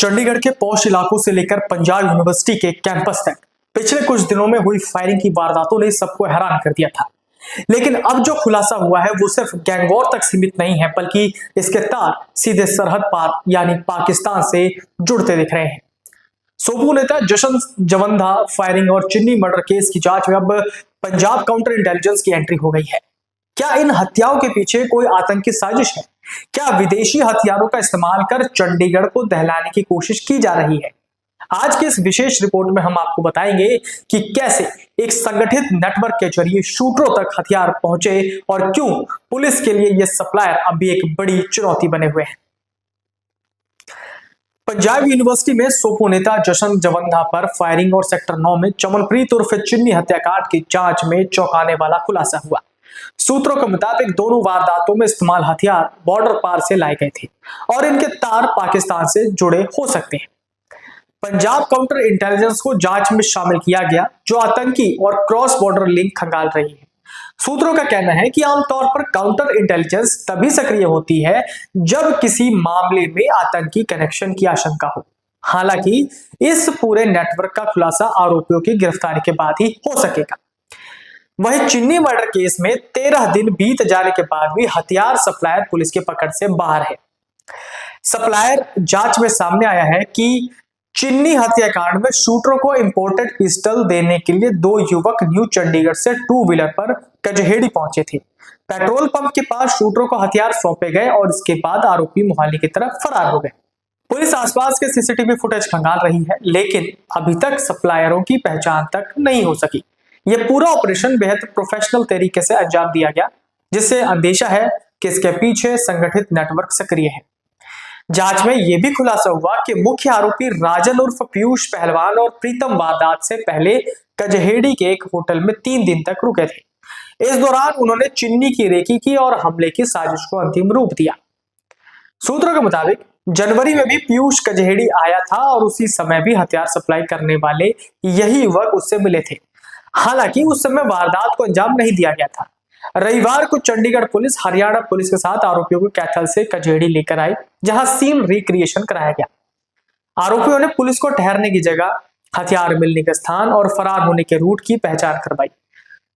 चंडीगढ़ के पॉश इलाकों से लेकर पंजाब यूनिवर्सिटी के कैंपस तक पिछले कुछ दिनों में हुई फायरिंग की वारदातों ने सबको हैरान कर दिया था। लेकिन अब जो खुलासा हुआ है वो सिर्फ गैंगवॉर तक सीमित नहीं है, बल्कि इसके तार सीधे सरहद पार यानी पाकिस्तान से जुड़ते दिख रहे हैं। सोपू नेता जशन जवंधा फायरिंग और चिन्नी मर्डर केस की जांच में अब पंजाब काउंटर इंटेलिजेंस की एंट्री हो गई है। क्या इन हत्याओं के पीछे कोई आतंकी साजिश है? क्या विदेशी हथियारों का इस्तेमाल कर चंडीगढ़ को दहलाने की कोशिश की जा रही है? आज की इस विशेष रिपोर्ट में हम आपको बताएंगे कि कैसे एक संगठित नेटवर्क के जरिए शूटरों तक हथियार पहुंचे और क्यों पुलिस के लिए यह सप्लायर अभी एक बड़ी चुनौती बने हुए हैं। पंजाब यूनिवर्सिटी में सोपू नेता जशन जवंधा पर फायरिंग और सेक्टर 9 में चमनप्रीत उर्फ चिन्नी हत्याकांड की जांच में चौंकाने वाला खुलासा हुआ। सूत्रों के मुताबिक दोनों वारदातों में इस्तेमाल हथियार बॉर्डर पार से लाए गए थे और इनके तार पाकिस्तान से जुड़े हो सकते हैं। पंजाब काउंटर इंटेलिजेंस को जांच में शामिल किया गया, जो आतंकी और क्रॉस बॉर्डर लिंक खंगाल रही है। सूत्रों का कहना है कि आमतौर पर काउंटर इंटेलिजेंस तभी सक्रिय होती है जब किसी मामले में आतंकी कनेक्शन की आशंका हो। हालांकि इस पूरे नेटवर्क का खुलासा आरोपियों की गिरफ्तारी के बाद ही हो सकेगा। वहीं चिन्नी मर्डर केस में 13 दिन बीत जाने के बाद भी हथियार सप्लायर पुलिस की पकड़ से बाहर है। सप्लायर जांच में सामने आया है कि चिन्नी हत्याकांड में शूटरों को इंपोर्टेड पिस्टल देने के लिए दो युवक न्यू चंडीगढ़ से 2 व्हीलर पर कजहेड़ी पहुंचे थे। पेट्रोल पंप के पास शूटरों को हथियार सौंपे गए और इसके बाद आरोपी मोहाली की तरफ फरार हो गए। पुलिस आसपास के सीसीटीवी फुटेज खंगाल रही है, लेकिन अभी तक सप्लायरों की पहचान तक नहीं हो सकी। यह पूरा ऑपरेशन बेहद प्रोफेशनल तरीके से अंजाम दिया गया, जिससे अंदेशा है कि इसके पीछे संगठित नेटवर्क सक्रिय है। जांच में यह भी खुलासा हुआ कि मुख्य आरोपी राजन उर्फ पीयूष पहलवान और प्रीतम वारदात से पहले कजहेड़ी के एक होटल में 3 दिन तक रुके थे। इस दौरान उन्होंने चिन्नी की रेकी की और हमले की साजिश को अंतिम रूप दिया। सूत्रों के मुताबिक जनवरी में भी पीयूष कजहेड़ी आया था और उसी समय भी हथियार सप्लाई करने वाले यही युवक उससे मिले थे। हालांकि उस समय वारदात को अंजाम नहीं दिया गया था। रविवार को चंडीगढ़ पुलिस हरियाणा पुलिस के साथ आरोपियों को कैथल से कजहेड़ी लेकर आई, जहां सीन रिक्रिएशन कराया गया। आरोपियों ने पुलिस को ठहरने की जगह, हथियार मिलने के स्थान और फरार होने के रूट की पहचान करवाई।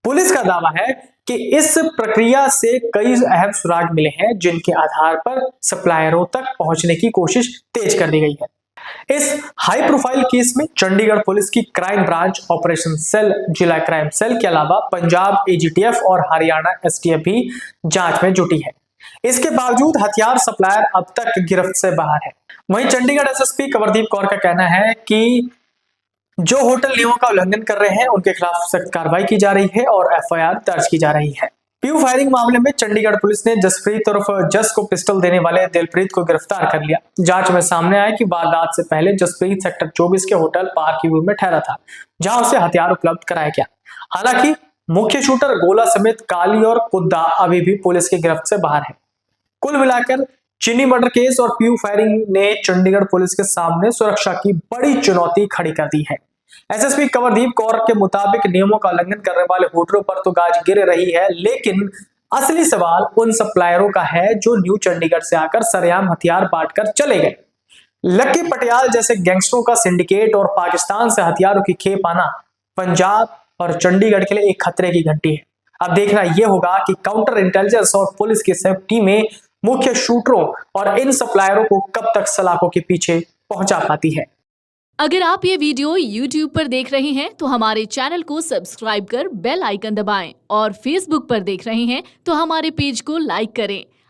पुलिस का दावा है कि इस प्रक्रिया से कई अहम सुराग मिले हैं, जिनके आधार पर सप्लायरों तक पहुंचने की कोशिश तेज कर दी गई है। इस हाई प्रोफाइल केस में चंडीगढ़ पुलिस की क्राइम ब्रांच, ऑपरेशन सेल, जिला क्राइम सेल के अलावा पंजाब एजीटीएफ और हरियाणा एसटीएफ भी जांच में जुटी है। इसके बावजूद हथियार सप्लायर अब तक गिरफ्त से बाहर है। वहीं चंडीगढ़ एसएसपी कंवरदीप कौर का कहना है कि जो होटल नियमों का उल्लंघन कर रहे हैं उनके खिलाफ सख्त कार्रवाई की जा रही है और एफआईआर दर्ज की जा रही है। पीयू फायरिंग मामले में चंडीगढ़ पुलिस ने जसप्रीत उर्फ जस को पिस्टल देने वाले दिलप्रीत को गिरफ्तार कर लिया। जांच में सामने आया कि वारदात से पहले जसप्रीत सेक्टर 24 के होटल पार्क व्यू में ठहरा था, जहां उसे हथियार उपलब्ध कराया गया। हालांकि मुख्य शूटर गोला समेत काली और कुद्दा अभी भी पुलिस की गिरफ्त से बाहर है। कुल मिलाकर चिन्नी मर्डर केस और पीयू फायरिंग ने चंडीगढ़ पुलिस के सामने सुरक्षा की बड़ी चुनौती खड़ी कर दी है। एसएसपी कंवरदीप कौर के मुताबिक नियमों का उल्लंघन करने वाले होटलों पर तो गाज गिर रही है, लेकिन असली सवाल उन सप्लायरों का है जो न्यू चंडीगढ़ से आकर सरेआम हथियार बांटकर चले गए। लक्की पटियाल जैसे गैंगस्टरों का सिंडिकेट और पाकिस्तान से हथियारों की खेप आना पंजाब और चंडीगढ़ के लिए एक खतरे की घंटी है। अब देखना यह होगा कि काउंटर इंटेलिजेंस और पुलिस की संयुक्त टीमें मुख्य शूटरों और इन सप्लायरों को कब तक सलाखों के पीछे पहुंचा पाती है। अगर आप ये वीडियो YouTube पर देख रहे हैं तो हमारे चैनल को सब्सक्राइब कर बेल आइकन दबाएं और Facebook पर देख रहे हैं तो हमारे पेज को लाइक करें।